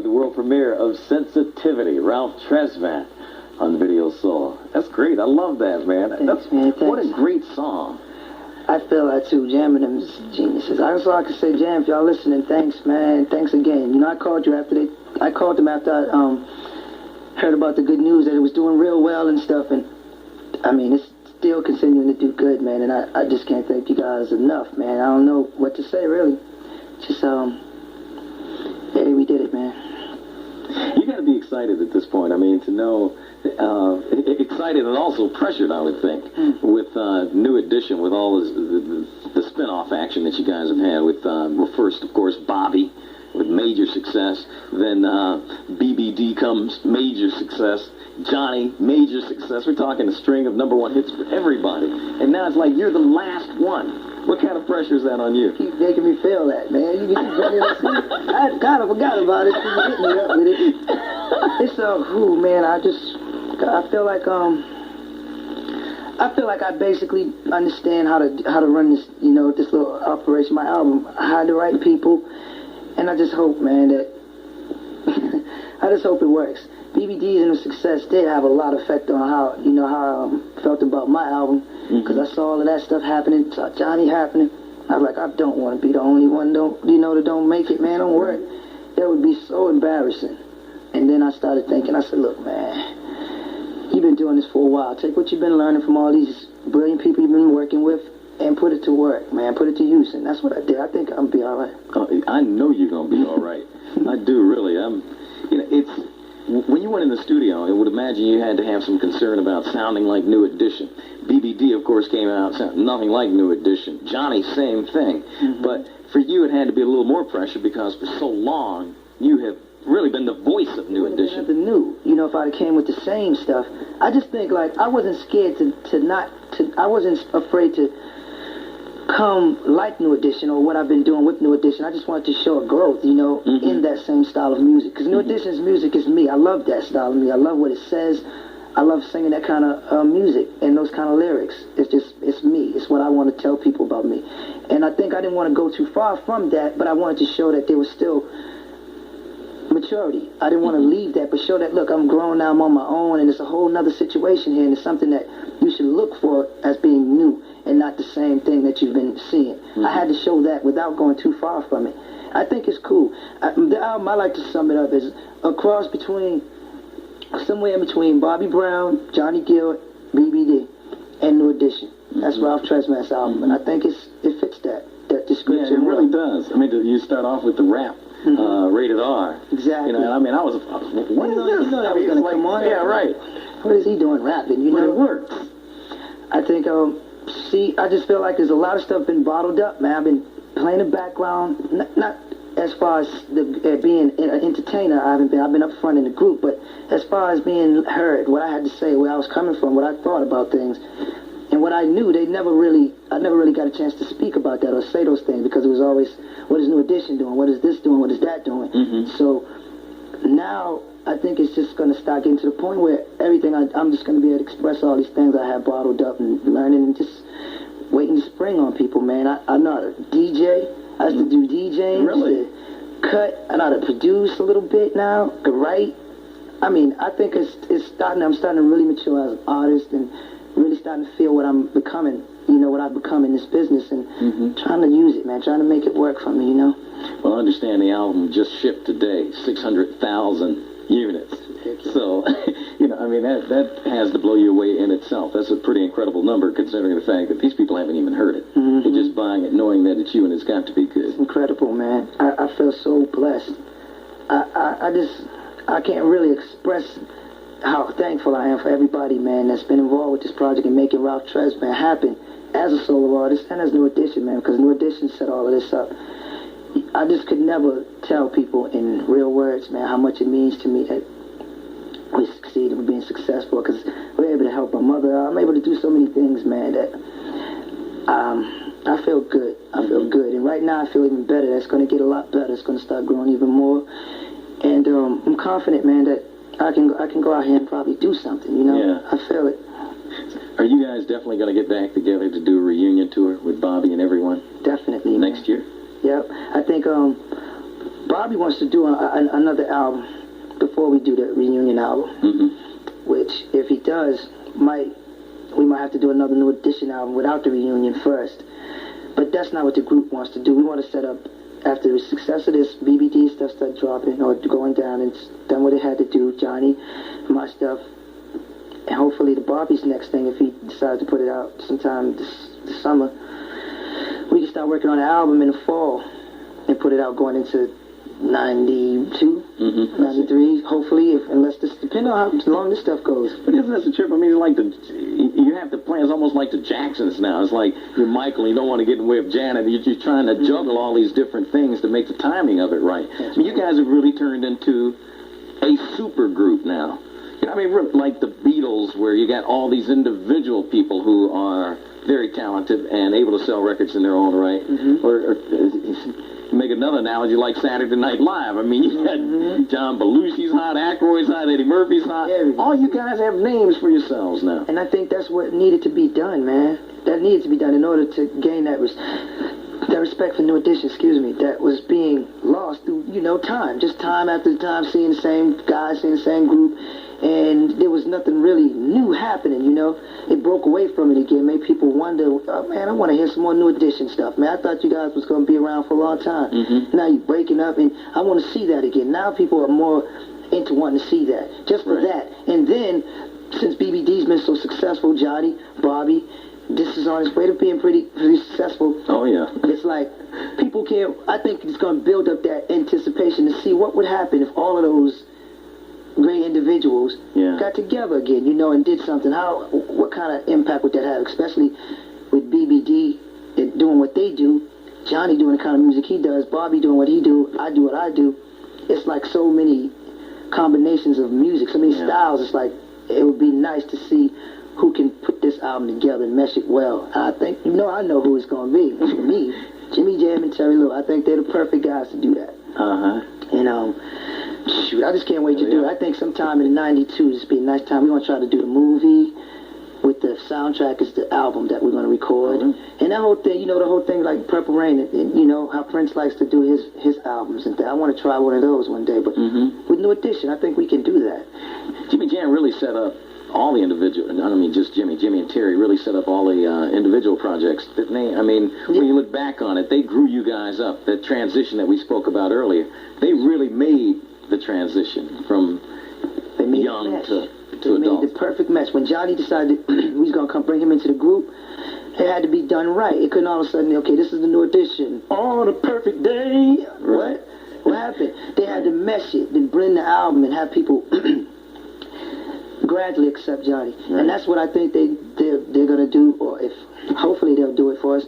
The world premiere of Sensitivity, Ralph Tresvant on the Video Soul. That's great. I love that, man. Thanks, man. Thanks. What a great song. I feel that too. Jamming them is geniuses. That's all I can say, Jam. If y'all listening, thanks, man. Thanks again. You know, I called them after I heard about the good news that it was doing real well and stuff. And I mean, it's still continuing to do good, man. And I just can't thank you guys enough, man. I don't know what to say, really. Just hey, we did it, man. You got to be excited at this point. I mean, to know, excited and also pressured, I would think, with New Edition, with all the spin-off action that you guys have had with, well, first, of course, Bobby with major success. Then BBD comes, major success. Johnny, major success. We're talking a string of #1 hits for everybody. And now it's like you're the last one. What kind of pressure is that on you? Keep making me feel that, man. You I kind of forgot about it. You hit me up with it. It's man. I feel like I basically understand how to run this, this little operation, my album. I had the right people, and I just hope, man, that I just hope it works. BBD's and the success did have a lot of effect on how I felt about my album, because I saw all of that stuff happening, saw Johnny happening. I was like, I don't want to be the only one that don't make it, man. Don't work. That would be so embarrassing. And then I started thinking, I said, look, man, you've been doing this for a while. Take what you've been learning from all these brilliant people you've been working with and put it to work, man. Put it to use. And that's what I did. I think I'm going to be all right. Oh, I know you're going to be all right. I do, really. When you went in the studio, I would imagine you had to have some concern about sounding like New Edition. BBD, of course, came out sounding nothing like New Edition. Johnny, same thing. But for you, it had to be a little more pressure because for so long, you have really been the voice of New Edition. Nothing new. If I came with the same stuff, I just think, like, I wasn't scared I wasn't afraid to come like New Edition or what I've been doing with New Edition. I just wanted to show a growth, in that same style of music. Because New Edition's music is me. I love that style of me. I love what it says. I love singing that kind of music and those kind of lyrics. It's me. It's what I want to tell people about me. And I think I didn't want to go too far from that, but I wanted to show that there was still maturity. I didn't want to leave that, but show that, look, I'm grown now, I'm on my own, and it's a whole nother situation here, and it's something that you should look for as being new and not the same thing that you've been seeing. I had to show that without going too far from it. I think it's cool. The album, I like to sum it up as a cross between, somewhere in between Bobby Brown, Johnny Gill, BBD, and New Edition. That's Ralph Tresvant's album, and I think it fits that description. Yeah, it really does. I mean, you start off with the rap. Rated R. Exactly. I mean, I was what is this? You know that was going to come on. Yeah, right. What is he doing rapping? But it works. I think, I just feel like there's a lot of stuff been bottled up, man. I've been playing the background, not as far as being an entertainer. I've been up front in the group, but as far as being heard, what I had to say, where I was coming from, what I thought about things, and what I knew, I never really got a chance to speak about that or say those things, because it was always, what is New Edition doing? What is this doing? What is that doing? So now I think it's just going to start getting to the point where everything, I'm just going to be able to express all these things I have bottled up and learning and just waiting to spring on people, man. I know how to DJ. I used to do DJing. Really? Cut. I know how to produce a little bit now. To write. I mean, I think I'm starting to really mature as an artist and really starting to feel what I'm becoming, what I've become in this business, and trying to use it, man, trying to make it work for me, Well, I understand the album just shipped today, 600,000 units. So, I mean, that has to blow you away in itself. That's a pretty incredible number, considering the fact that these people haven't even heard it. They're just buying it, knowing that it's you, and it's got to be good. It's incredible, man. I feel so blessed. I can't really express how thankful I am for everybody, man, that's been involved with this project and making Ralph Tresvant happen as a solo artist and as New Edition, man, because New Edition set all of this up. I just could never tell people in real words, man, how much it means to me that we succeed in being successful, because we're able to help my mother. I'm able to do so many things, man, that I feel good. I feel good. And right now I feel even better. That's going to get a lot better. It's going to start growing even more. And I'm confident, man, that I can go out here and probably do something, Yeah. I feel it. Are you guys definitely going to get back together to do a reunion tour with Bobby and everyone? Definitely. Next year? Yep. I think Bobby wants to do another album before we do the reunion album, which, if he does, we might have to do another New Edition album without the reunion first. But that's not what the group wants to do. We want to set up, after the success of this, BBD stuff start dropping or going down, and it's done what it had to do, Johnny, my stuff, and hopefully the Bobby's next thing, if he decides to put it out sometime this summer, we can start working on an album in the fall and put it out going into 92, 93, hopefully, depending on how long this stuff goes. But isn't that the trip? I mean, you have to plan. It's almost like the Jacksons now. It's like you're Michael, you don't want to get in the way of Janet. You're trying to juggle all these different things to make the timing of it right. I mean, you guys have really turned into a super group now. You know, I mean, like the Beatles, where you got all these individual people who are very talented and able to sell records in their own right. Or make another analogy like Saturday Night Live. I mean, you got John Belushi's hot, Aykroyd's hot, Eddie Murphy's hot. All you guys have names for yourselves now. And I think that's what needed to be done, man. That needed to be done in order to gain that respect for New Edition, that was being lost through, time. Just time after time, seeing the same guys, seeing the same group. And there was nothing really new happening, It broke away from it again, made people wonder, oh, man, I want to hear some more New Edition stuff, man. I thought you guys was going to be around for a long time. Now you're breaking up, and I want to see that again. Now people are more into wanting to see that, just for that. And then, since BBD's been so successful, Johnny, Bobby, this is on its way to being pretty successful. Oh, yeah. It's like, people can't, I think it's going to build up that anticipation to see what would happen if all of those great individuals got together again, and did something. What kind of impact would that have, especially with BBD doing what they do, Johnny doing the kind of music he does, Bobby doing what he do, I do what I do. It's like so many combinations of music, so many styles. It's like, it would be nice to see who can put this album together and mesh it well. I think, I know who it's going to be. For me, Jimmy Jam and Terry Lou. I think they're the perfect guys to do that. Shoot, I just can't wait to do it. I think sometime in '92, this would be a nice time. We're going to try to do the movie with the soundtrack is the album that we're going to record. And that whole thing, the whole thing like Purple Rain, and how Prince likes to do his albums. And I want to try one of those one day. But with New Edition, I think we can do that. Jimmy Jam really set up all the individual, I don't mean just Jimmy and Terry really set up all the individual projects, didn't they? I mean, when you look back on it, they grew you guys up. That transition that we spoke about earlier, they really made the transition from young to adult. They made the perfect match. When Johnny decided we was going to come bring him into the group, it had to be done right. It couldn't all of a sudden, okay, this is the New Edition. On a perfect day. Right. What happened? They had to mesh it, then bring the album and have people gradually accept Johnny. And that's what I think they're going to do, or if hopefully they'll do it for us,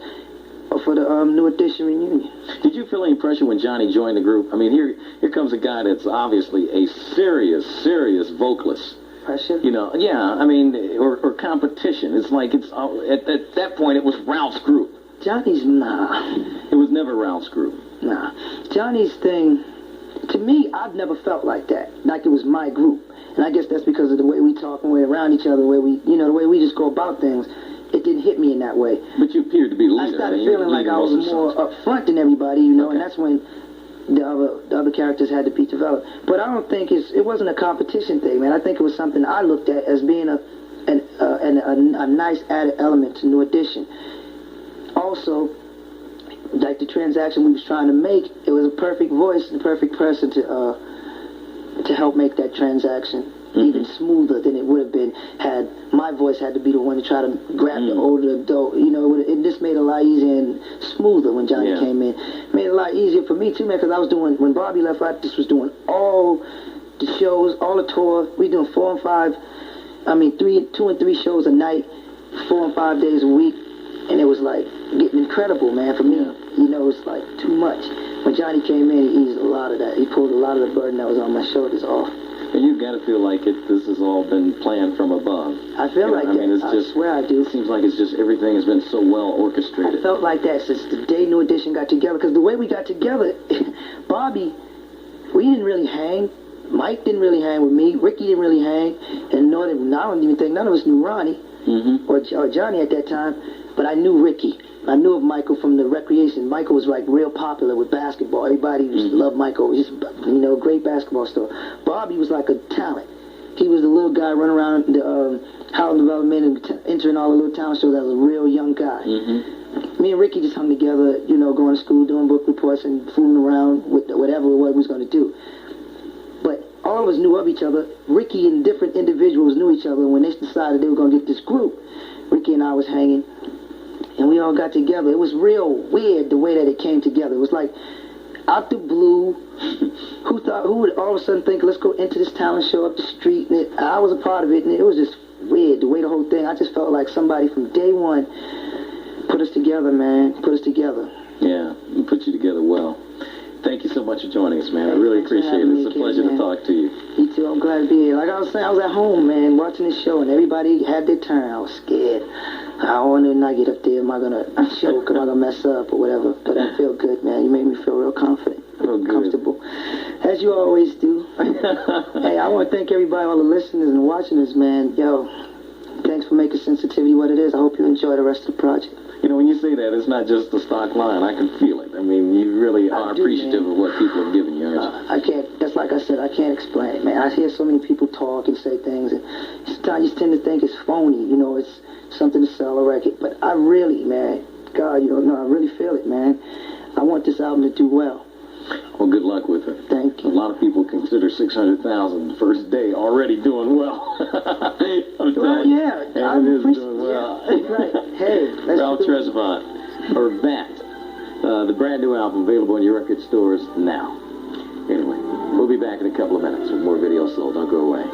or for the New Edition reunion. Did you feel any pressure when Johnny joined the group? I mean, here comes a guy that's obviously a serious vocalist. Pressure? I mean, or competition. It's like at that point it was Ralph's group. Johnny's, nah. It was never Ralph's group. Nah. Johnny's thing, to me, I've never felt like that. Like it was my group. And I guess that's because of the way we talk and we're around each other, the way we, the way we just go about things. It didn't hit me in that way. But you appeared to be leader. I started feeling like I was more upfront than everybody, and that's when the other characters had to be developed. But I don't think it wasn't a competition thing, man. I think it was something I looked at as being a nice added element to New Edition. Also, like the transaction we was trying to make, it was a perfect voice and a perfect person to help make that transaction even smoother than it would have been had my voice had to be the one to try to grab the older adult. It just made it a lot easier and smoother when Johnny came in. Made it a lot easier for me too, man, because I was doing, when Bobby left, I just was doing all the shows, all the tour. We doing 2 and 3 shows a night, 4 and 5 days a week, and it was like getting incredible, man, for me. It's like too much. When Johnny came in, he eased a lot of that. He pulled a lot of the burden that was on my shoulders off. And you've got to feel like this has all been planned from above. I feel like that. I swear I do. It seems like it's just everything has been so well orchestrated. I felt like that since the day New Edition got together. Because the way we got together, Bobby, we didn't really hang. Mike didn't really hang with me. Ricky didn't really hang. And I don't even think none of us knew Ronnie or Johnny at that time. But I knew Ricky. I knew of Michael from the recreation. Michael was like real popular with basketball. Everybody used to love Michael. Just, great basketball star. Bobby was like a talent. He was the little guy running around the Harlem Development and entering all the little talent shows as a real young guy. Me and Ricky just hung together, going to school, doing book reports and fooling around with whatever we was going to do. But all of us knew of each other. Ricky and different individuals knew each other. And when they decided they were going to get this group, Ricky and I was hanging, and we all got together. It was real weird the way that it came together. It was like out the blue. Who would all of a sudden think, let's go into this talent show up the street? And I was a part of it, and it was just weird the way the whole thing. I just felt like somebody from day one put us together, man. Put us together. Yeah, we put you together well. Thank you so much for joining us, man. I really appreciate it. It's a pleasure to talk to you. Me too. I'm glad to be here. Like I was saying, I was at home, man, watching this show, and everybody had their turn. I was scared. I wanted to not get up there. Am I going to choke? Am I going to mess up or whatever? But I feel good, man. You made me feel real confident. Comfortable. As you always do. Hey, I want to thank everybody, all the listeners and watching us, man. Yo, thanks for making sensitivity what it is. I hope you enjoy the rest of the project. When you say that, it's not just the stock line. I can feel it. I mean, you really are appreciative of what people have given you, aren't you? I can't, that's like I said, I can't explain it, man. I hear so many people talk and say things, and sometimes you tend to think it's phony, it's something to sell a record. But I really, man, God, I really feel it, man. I want this album to do well. Well, good luck with it. Thank you. A lot of people consider 600,000 the first day already doing well. Well, yeah. And it is doing well. Yeah, right. Hey, Ralph Tresvant, or that. The brand new album available in your record stores now. Anyway, we'll be back in a couple of minutes with more Video Soul. Don't go away.